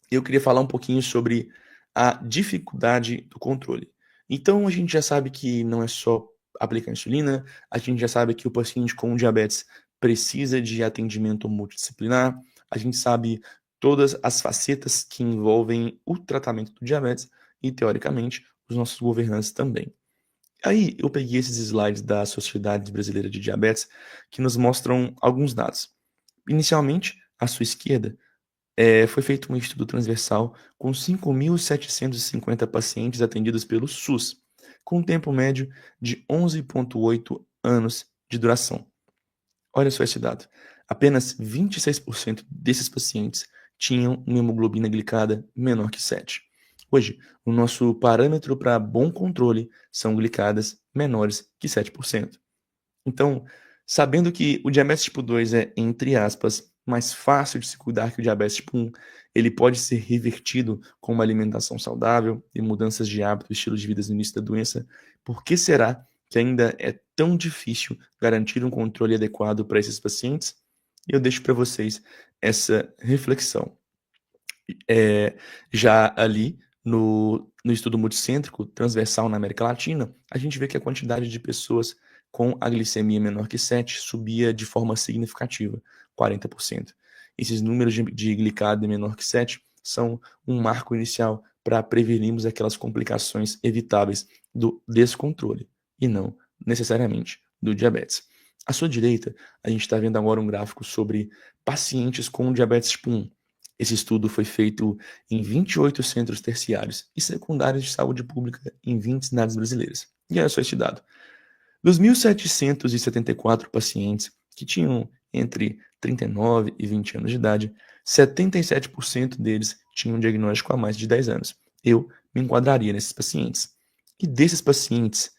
eu queria falar um pouquinho sobre a dificuldade do controle. Então, a gente já sabe que não é só aplicar insulina, a gente já sabe que o paciente com diabetes precisa de atendimento multidisciplinar, a gente sabe todas as facetas que envolvem o tratamento do diabetes e, teoricamente, os nossos governantes também. Aí, eu peguei esses slides da Sociedade Brasileira de Diabetes que nos mostram alguns dados. Inicialmente, à sua esquerda, foi feito um estudo transversal com 5.750 pacientes atendidos pelo SUS, com um tempo médio de 11,8 anos de duração. Olha só esse dado. Apenas 26% desses pacientes tinham uma hemoglobina glicada menor que 7. Hoje, o nosso parâmetro para bom controle são glicadas menores que 7%. Então, sabendo que o diabetes tipo 2 é, entre aspas, mais fácil de se cuidar que o diabetes tipo 1, ele pode ser revertido com uma alimentação saudável e mudanças de hábito e estilo de vida no início da doença, por que será que ainda é tão difícil garantir um controle adequado para esses pacientes? Eu deixo para vocês essa reflexão. Já ali no estudo multicêntrico transversal na América Latina, a gente vê que a quantidade de pessoas com a glicemia menor que 7 subia de forma significativa, 40%. Esses números de glicada menor que 7 são um marco inicial para prevenirmos aquelas complicações evitáveis do descontrole, e não necessariamente do diabetes. À sua direita, a gente está vendo agora um gráfico sobre pacientes com diabetes tipo 1. Esse estudo foi feito em 28 centros terciários e secundários de saúde pública em 20 cidades brasileiras. E olha só esse dado. Dos 1.774 pacientes que tinham entre 39 e 20 anos de idade, 77% deles tinham um diagnóstico há mais de 10 anos. Eu me enquadraria nesses pacientes. E desses pacientes,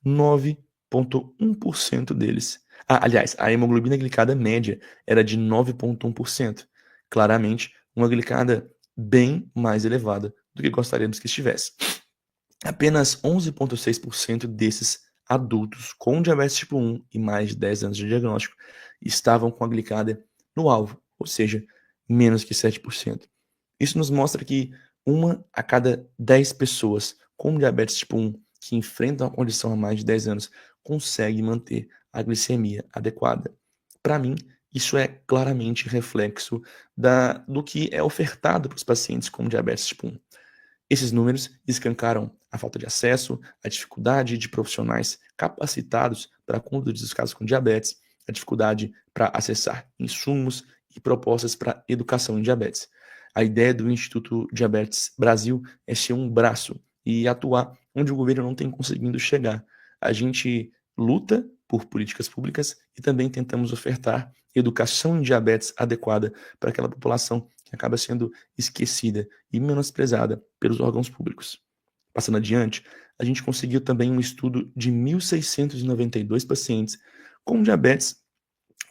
9,1% deles. Aliás, a hemoglobina glicada média era de 9,1%. Claramente, uma glicada bem mais elevada do que gostaríamos que estivesse. Apenas 11,6% desses adultos com diabetes tipo 1 e mais de 10 anos de diagnóstico estavam com a glicada no alvo, ou seja, menos que 7%. Isso nos mostra que uma a cada 10 pessoas com diabetes tipo 1 que enfrentam a condição há mais de 10 anos consegue manter a glicemia adequada. Para mim, isso é claramente reflexo do que é ofertado para os pacientes com diabetes tipo 1. Esses números escancaram a falta de acesso, a dificuldade de profissionais capacitados para conduzir os casos com diabetes, a dificuldade para acessar insumos e propostas para educação em diabetes. A ideia do Instituto Diabetes Brasil é ser um braço e atuar onde o governo não tem conseguido chegar. A gente luta por políticas públicas e também tentamos ofertar educação em diabetes adequada para aquela população que acaba sendo esquecida e menosprezada pelos órgãos públicos. Passando adiante, a gente conseguiu também um estudo de 1.692 pacientes com diabetes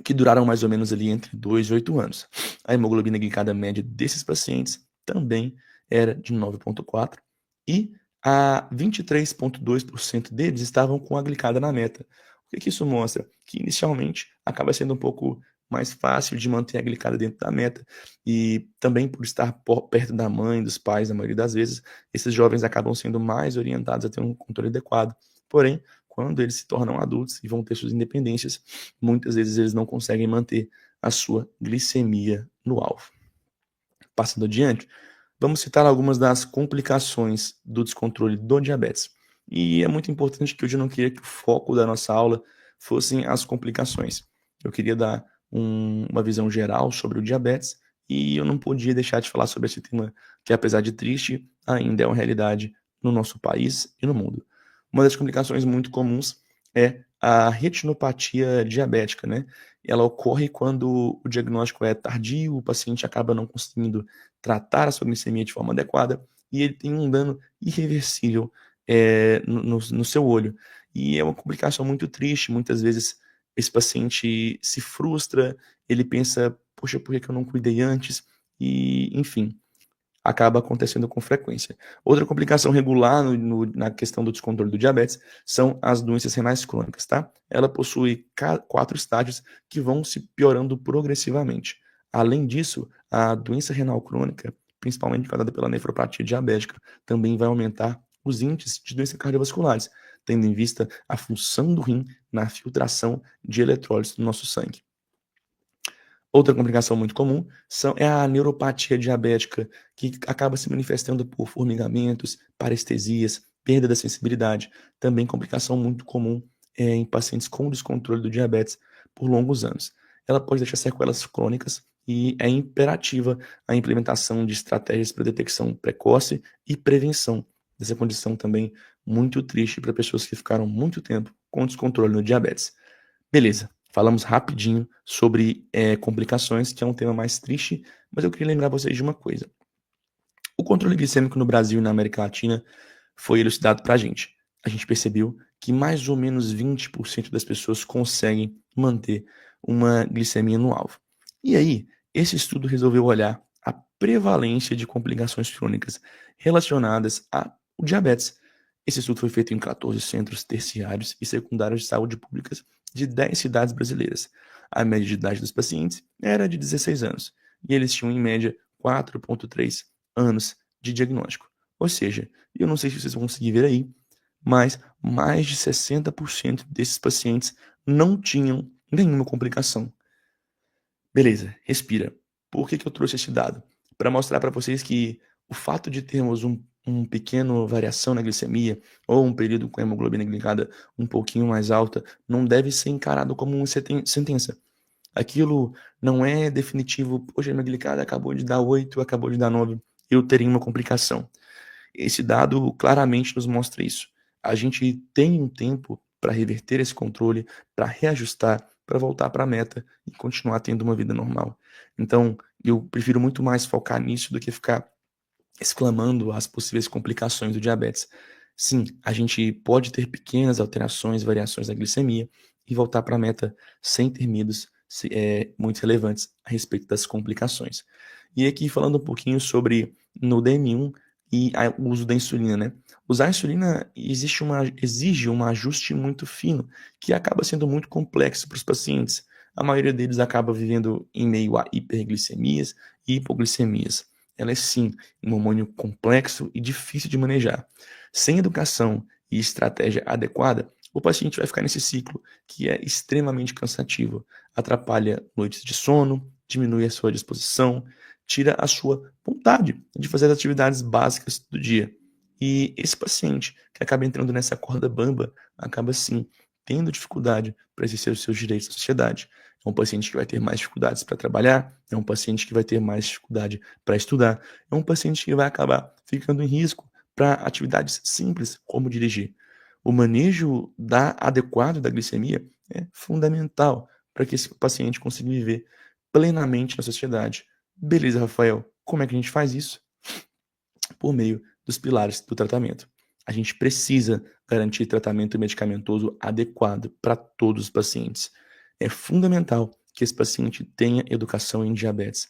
que duraram mais ou menos ali entre 2 e 8 anos. A hemoglobina glicada média desses pacientes também era de 9,4 e a 23,2% deles estavam com a glicada na meta. O que isso mostra? Que inicialmente acaba sendo um pouco mais fácil de manter a glicada dentro da meta e também por estar perto da mãe, dos pais, na maioria das vezes, esses jovens acabam sendo mais orientados a ter um controle adequado. Porém, quando eles se tornam adultos e vão ter suas independências, muitas vezes eles não conseguem manter a sua glicemia no alvo. Passando adiante, vamos citar algumas das complicações do descontrole do diabetes. E é muito importante que hoje eu não queria que o foco da nossa aula fossem as complicações. Eu queria dar uma visão geral sobre o diabetes e eu não podia deixar de falar sobre esse tema que, apesar de triste, ainda é uma realidade no nosso país e no mundo. Uma das complicações muito comuns é a retinopatia diabética, né? Ela ocorre quando o diagnóstico é tardio, o paciente acaba não conseguindo tratar a sua glicemia de forma adequada e ele tem um dano irreversível no seu olho. E é uma complicação muito triste. Muitas vezes esse paciente se frustra, ele pensa, poxa, por que eu não cuidei antes? E, enfim, acaba acontecendo com frequência. Outra complicação regular na questão do descontrole do diabetes são as doenças renais crônicas, tá? Ela possui 4 estágios que vão se piorando progressivamente. Além disso, a doença renal crônica, principalmente causada pela nefropatia diabética, também vai aumentar os índices de doenças cardiovasculares, tendo em vista a função do rim na filtração de eletrólitos do nosso sangue. Outra complicação muito comum é a neuropatia diabética, que acaba se manifestando por formigamentos, parestesias, perda da sensibilidade. Também complicação muito comum em pacientes com descontrole do diabetes por longos anos. Ela pode deixar sequelas crônicas e é imperativa a implementação de estratégias para detecção precoce e prevenção dessa condição também muito triste para pessoas que ficaram muito tempo com descontrole no diabetes. Beleza. Falamos rapidinho sobre complicações, que é um tema mais triste, mas eu queria lembrar vocês de uma coisa. O controle glicêmico no Brasil e na América Latina foi elucidado para a gente. A gente percebeu que mais ou menos 20% das pessoas conseguem manter uma glicemia no alvo. E aí, esse estudo resolveu olhar a prevalência de complicações crônicas relacionadas ao diabetes. Esse estudo foi feito em 14 centros terciários e secundários de saúde públicas de 10 cidades brasileiras. A média de idade dos pacientes era de 16 anos e eles tinham, em média, 4,3 anos de diagnóstico. Ou seja, eu não sei se vocês vão conseguir ver aí, mas mais de 60% desses pacientes não tinham nenhuma complicação. Beleza, respira. Por que eu trouxe esse dado? Para mostrar para vocês que o fato de termos um pequeno variação na glicemia ou um período com a hemoglobina glicada um pouquinho mais alta não deve ser encarado como uma sentença. Aquilo não é definitivo. Poxa, minha glicada acabou de dar 8, acabou de dar 9, eu teria uma complicação. Esse dado claramente nos mostra isso. A gente tem um tempo para reverter esse controle, para reajustar, para voltar para a meta e continuar tendo uma vida normal. Então, eu prefiro muito mais focar nisso do que ficar exclamando as possíveis complicações do diabetes. Sim, a gente pode ter pequenas alterações, variações da glicemia e voltar para a meta sem ter medos muito relevantes a respeito das complicações. E aqui falando um pouquinho sobre no DM1 e o uso da insulina, né? Usar a insulina exige um ajuste muito fino, que acaba sendo muito complexo para os pacientes. A maioria deles acaba vivendo em meio a hiperglicemias e hipoglicemias. Ela é sim um hormônio complexo e difícil de manejar. Sem educação e estratégia adequada, o paciente vai ficar nesse ciclo que é extremamente cansativo, atrapalha noites de sono, diminui a sua disposição, tira a sua vontade de fazer as atividades básicas do dia. E esse paciente que acaba entrando nessa corda bamba, acaba sim tendo dificuldade para exercer os seus direitos na sociedade. É um paciente que vai ter mais dificuldades para trabalhar, é um paciente que vai ter mais dificuldade para estudar, é um paciente que vai acabar ficando em risco para atividades simples como dirigir. O manejo adequado da glicemia é fundamental para que esse paciente consiga viver plenamente na sociedade. Beleza, Rafael, como é que a gente faz isso? Por meio dos pilares do tratamento. A gente precisa garantir tratamento medicamentoso adequado para todos os pacientes. É fundamental que esse paciente tenha educação em diabetes.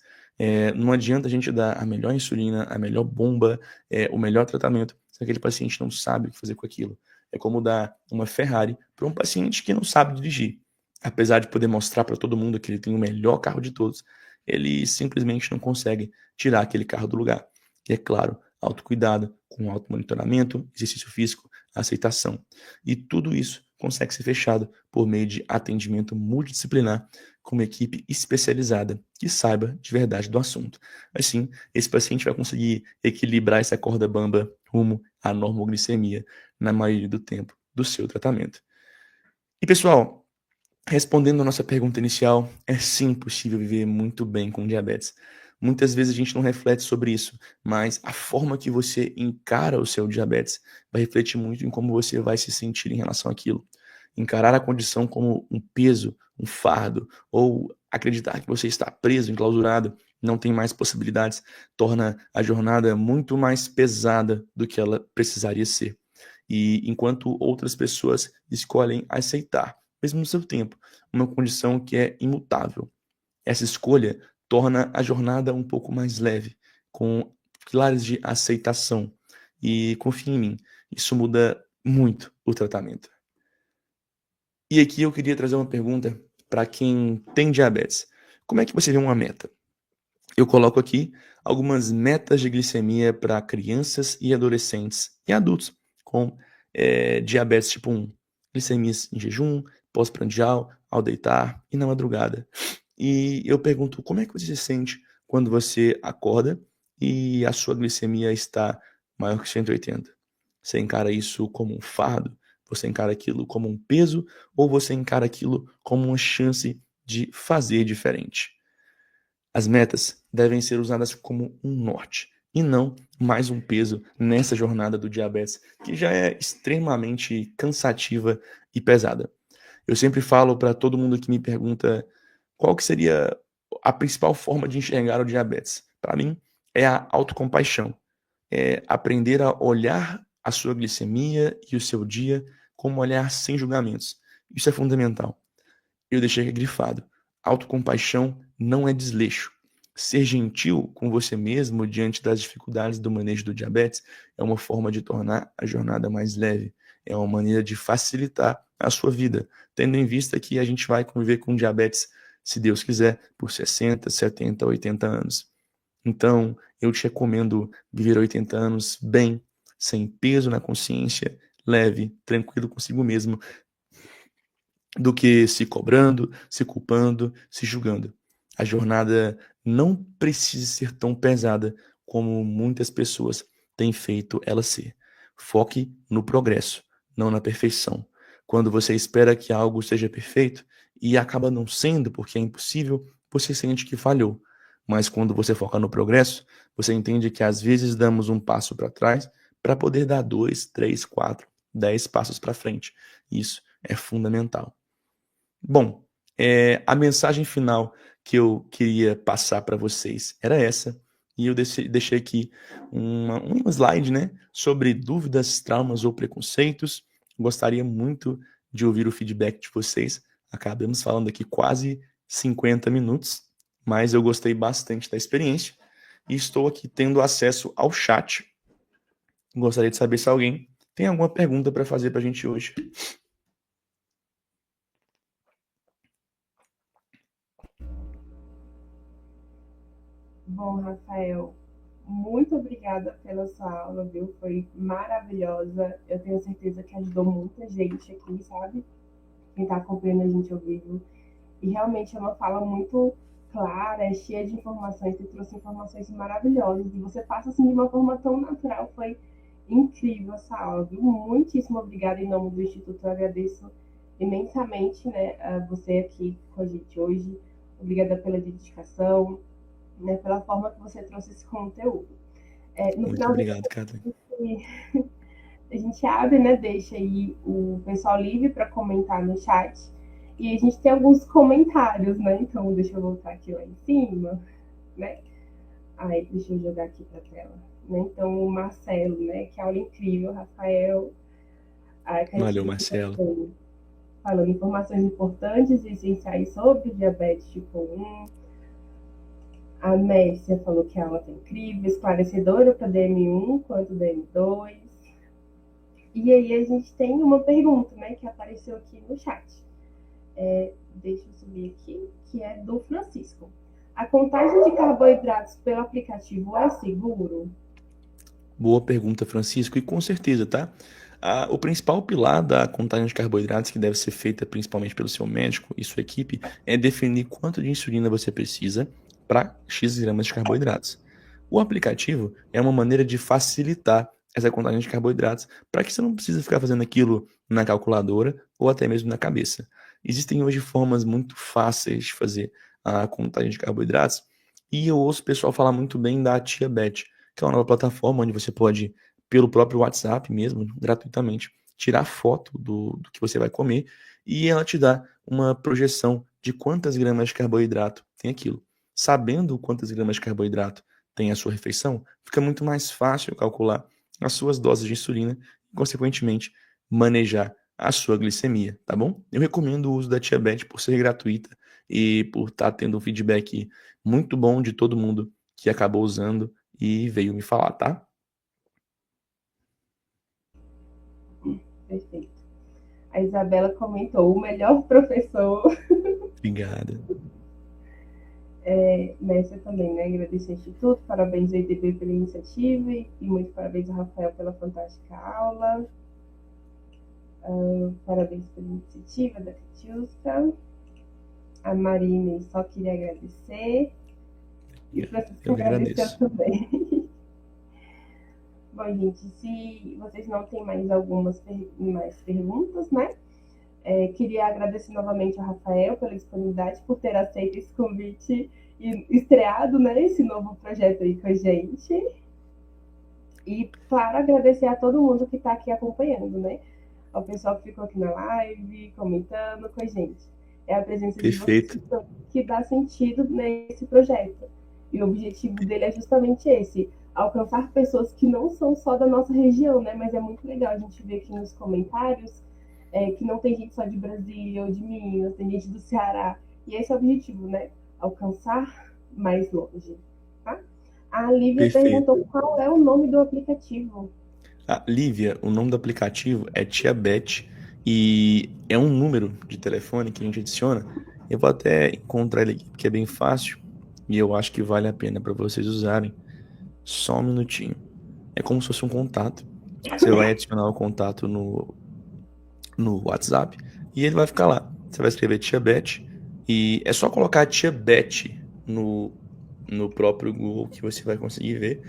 Não adianta a gente dar a melhor insulina, a melhor bomba, o melhor tratamento, se aquele paciente não sabe o que fazer com aquilo. É como dar uma Ferrari para um paciente que não sabe dirigir. Apesar de poder mostrar para todo mundo que ele tem o melhor carro de todos, ele simplesmente não consegue tirar aquele carro do lugar. E é claro, autocuidado, com automonitoramento, exercício físico, aceitação. E tudo isso consegue ser fechado por meio de atendimento multidisciplinar com uma equipe especializada que saiba de verdade do assunto. Assim, esse paciente vai conseguir equilibrar essa corda bamba rumo à normoglicemia na maioria do tempo do seu tratamento. E pessoal, respondendo a nossa pergunta inicial, é sim possível viver muito bem com diabetes. Muitas vezes a gente não reflete sobre isso, mas a forma que você encara o seu diabetes vai refletir muito em como você vai se sentir em relação àquilo. Encarar a condição como um peso, um fardo, ou acreditar que você está preso, enclausurado, não tem mais possibilidades, torna a jornada muito mais pesada do que ela precisaria ser. E enquanto outras pessoas escolhem aceitar, mesmo no seu tempo, uma condição que é imutável. Essa escolha torna a jornada um pouco mais leve, com pilares de aceitação. E confia em mim, isso muda muito o tratamento. E aqui eu queria trazer uma pergunta para quem tem diabetes. Como é que você vê uma meta? Eu coloco aqui algumas metas de glicemia para crianças e adolescentes e adultos com diabetes tipo 1. Glicemias em jejum, pós-prandial, ao deitar e na madrugada. E eu pergunto, como é que você se sente quando você acorda e a sua glicemia está maior que 180? Você encara isso como um fardo? Você encara aquilo como um peso? Ou você encara aquilo como uma chance de fazer diferente? As metas devem ser usadas como um norte e não mais um peso nessa jornada do diabetes, que já é extremamente cansativa e pesada. Eu sempre falo para todo mundo que me pergunta qual que seria a principal forma de enxergar o diabetes. Para mim, é a autocompaixão. aprender a olhar a sua glicemia e o seu dia com um olhar sem julgamentos. Isso é fundamental. Eu deixei grifado. Autocompaixão não é desleixo. Ser gentil com você mesmo diante das dificuldades do manejo do diabetes é uma forma de tornar a jornada mais leve. É uma maneira de facilitar a sua vida, tendo em vista que a gente vai conviver com diabetes, se Deus quiser, por 60, 70, 80 anos. Então, eu te recomendo viver 80 anos bem, sem peso na consciência, leve, tranquilo consigo mesmo, do que se cobrando, se culpando, se julgando. A jornada não precisa ser tão pesada como muitas pessoas têm feito ela ser. Foque no progresso, não na perfeição. Quando você espera que algo seja perfeito e acaba não sendo porque é impossível, você sente que falhou. Mas quando você foca no progresso, você entende que às vezes damos um passo para trás para poder dar 2, 3, 4, 10 passos para frente. Isso é fundamental. Bom, a mensagem final que eu queria passar para vocês era essa, e eu deixei aqui um slide, né, sobre dúvidas, traumas ou preconceitos. Gostaria muito de ouvir o feedback de vocês. Acabamos falando aqui quase 50 minutos, mas eu gostei bastante da experiência e estou aqui tendo acesso ao chat. Gostaria de saber se alguém tem alguma pergunta para fazer para a gente hoje. Bom, Rafael, muito obrigada pela sua aula, viu? Foi maravilhosa. Eu tenho certeza que ajudou muita gente aqui, sabe? Quem está acompanhando a gente ao vivo. E realmente é uma fala muito clara, é cheia de informações, você trouxe informações maravilhosas. E você passa assim de uma forma tão natural. Foi incrível essa aula, viu? Muitíssimo obrigada em nome do Instituto. Eu agradeço imensamente, né, a você aqui com a gente hoje. Obrigada pela dedicação, né, pela forma que você trouxe esse conteúdo. No Muito final do obrigado, Kathleen. a gente abre, né, deixa aí o pessoal livre para comentar no chat. E a gente tem alguns comentários, né? Então, deixa eu voltar aqui lá em cima, né? Aí, deixa eu jogar aqui para a tela. Né? Então, o Marcelo, né? Que aula incrível, Rafael. A Valeu, Caetine Marcelo. falando informações importantes e essenciais sobre diabetes tipo 1. A Mércia falou que a aula está incrível, esclarecedora para DM1 quanto DM2. E aí a gente tem uma pergunta, né, que apareceu aqui no chat. Deixa eu subir aqui, que é do Francisco. A contagem de carboidratos pelo aplicativo é seguro? Boa pergunta, Francisco, e com certeza, tá? O principal pilar da contagem de carboidratos, que deve ser feita principalmente pelo seu médico e sua equipe, é definir quanto de insulina você precisa para X gramas de carboidratos. O aplicativo é uma maneira de facilitar essa contagem de carboidratos para que você não precise ficar fazendo aquilo na calculadora ou até mesmo na cabeça. Existem hoje formas muito fáceis de fazer a contagem de carboidratos e eu ouço o pessoal falar muito bem da Tia Beth, que é uma nova plataforma onde você pode, pelo próprio WhatsApp mesmo, gratuitamente, tirar foto do que você vai comer e ela te dá uma projeção de quantas gramas de carboidrato tem aquilo. Sabendo quantas gramas de carboidrato tem a sua refeição, fica muito mais fácil calcular as suas doses de insulina e, consequentemente, manejar a sua glicemia, tá bom? Eu recomendo o uso da Tia Beth por ser gratuita e por estar tendo um feedback muito bom de todo mundo que acabou usando e veio me falar, tá? Perfeito. A Isabela comentou, o melhor professor. Obrigada. Nessa também, né? Agradecer ao Instituto, parabéns ao IDB pela iniciativa e muito parabéns ao Rafael pela fantástica aula. Parabéns pela iniciativa da Catiusca. A Marine só queria agradecer. E o Francisco Eu que agradeceu agradeço. também. Bom, gente, se vocês não têm mais algumas mais perguntas, né? Queria agradecer novamente ao Rafael pela disponibilidade, por ter aceito esse convite e estreado, né, esse novo projeto aí com a gente. E, claro, agradecer a todo mundo que está aqui acompanhando, né? Ao pessoal que ficou aqui na live, comentando com a gente. É a presença de vocês Perfeito. que dá sentido nesse projeto. E o objetivo dele é justamente esse, alcançar pessoas que não são só da nossa região, né? Mas é muito legal a gente ver aqui nos comentários que não tem gente só de Brasília ou de Minas, tem gente do Ceará. E esse é o objetivo, né? Alcançar mais longe, tá? A Lívia perguntou Perfeito. qual é o nome do aplicativo. Lívia, o nome do aplicativo é Tia Beth e é um número de telefone que a gente adiciona. Eu vou até encontrar ele aqui, porque é bem fácil e eu acho que vale a pena para vocês usarem. Só um minutinho. É como se fosse um contato. Você vai adicionar o contato no WhatsApp e ele vai ficar lá. Você vai escrever Tia Beth e é só colocar Tia Beth no próprio Google que você vai conseguir ver.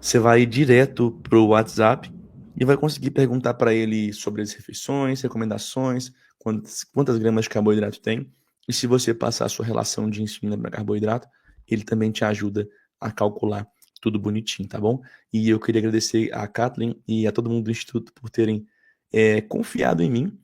Você vai direto pro WhatsApp e vai conseguir perguntar para ele sobre as refeições, recomendações, quantas gramas de carboidrato tem. E se você passar a sua relação de insulina para carboidrato, ele também te ajuda a calcular tudo bonitinho, tá bom? E eu queria agradecer a Kathleen e a todo mundo do Instituto por terem confiado em mim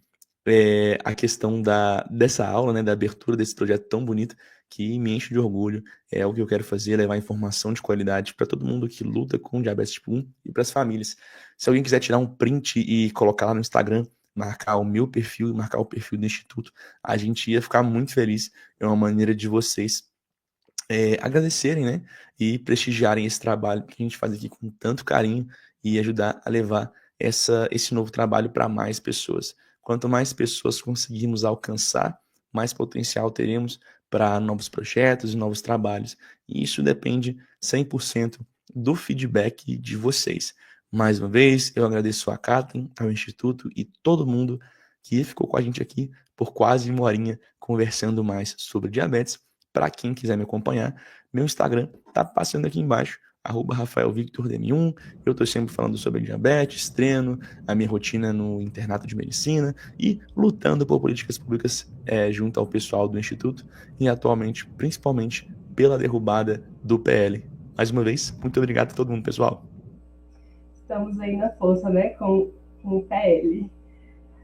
a questão dessa aula, né, da abertura desse projeto tão bonito que me enche de orgulho. É o que eu quero fazer, levar informação de qualidade para todo mundo que luta com diabetes tipo 1 e para as famílias. Se alguém quiser tirar um print e colocar lá no Instagram, marcar o meu perfil e marcar o perfil do Instituto, a gente ia ficar muito feliz. É uma maneira de vocês agradecerem, né, e prestigiarem esse trabalho que a gente faz aqui com tanto carinho e ajudar a levar esse novo trabalho para mais pessoas. Quanto mais pessoas conseguirmos alcançar, mais potencial teremos para novos projetos e novos trabalhos. E isso depende 100% do feedback de vocês. Mais uma vez, eu agradeço a Kathleen, ao Instituto e todo mundo que ficou com a gente aqui por quase uma horinha conversando mais sobre diabetes. Para quem quiser me acompanhar, meu Instagram tá passando aqui embaixo, @RafaelVictorDM1. Eu tô sempre falando sobre diabetes, treino, a minha rotina no internato de medicina e lutando por políticas públicas junto ao pessoal do Instituto e atualmente, principalmente, pela derrubada do PL. Mais uma vez, muito obrigado a todo mundo, pessoal. Estamos aí na força, né, com o PL.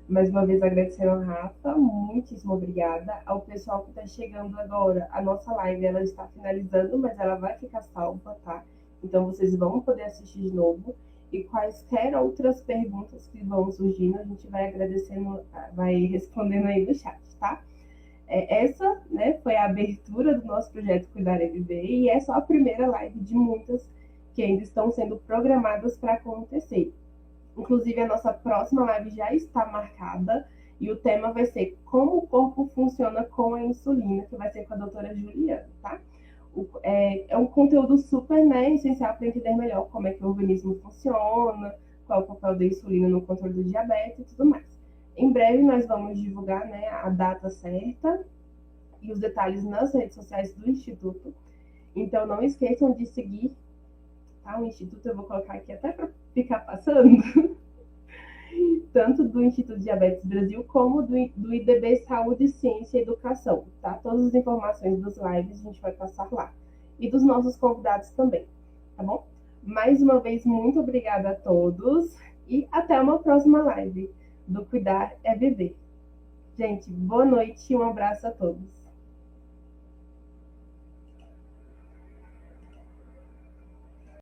Mais uma vez agradecendo a Rafa, muitíssimo obrigada. Ao pessoal que está chegando agora, a nossa live ela está finalizando, mas ela vai ficar salva, tá? Então vocês vão poder assistir de novo. E quaisquer outras perguntas que vão surgindo, a gente vai agradecendo, vai respondendo aí no chat, tá? Essa, né, foi a abertura do nosso projeto Cuidar é Viver e é só a primeira live de muitas que ainda estão sendo programadas para acontecer. Inclusive, a nossa próxima live já está marcada e o tema vai ser como o corpo funciona com a insulina, que vai ser com a doutora Juliana, tá? É um conteúdo super, né, essencial para entender melhor como é que o organismo funciona, qual é o papel da insulina no controle do diabetes e tudo mais. Em breve nós vamos divulgar, né, a data certa e os detalhes nas redes sociais do Instituto. Então não esqueçam de seguir, tá? O Instituto eu vou colocar aqui até para ficar passando, tanto do Instituto Diabetes Brasil como do IDB Saúde, Ciência e Educação, tá? Todas as informações dos lives a gente vai passar lá. E dos nossos convidados também, tá bom? Mais uma vez, muito obrigada a todos e até uma próxima live do Cuidar é Viver. Gente, boa noite e um abraço a todos.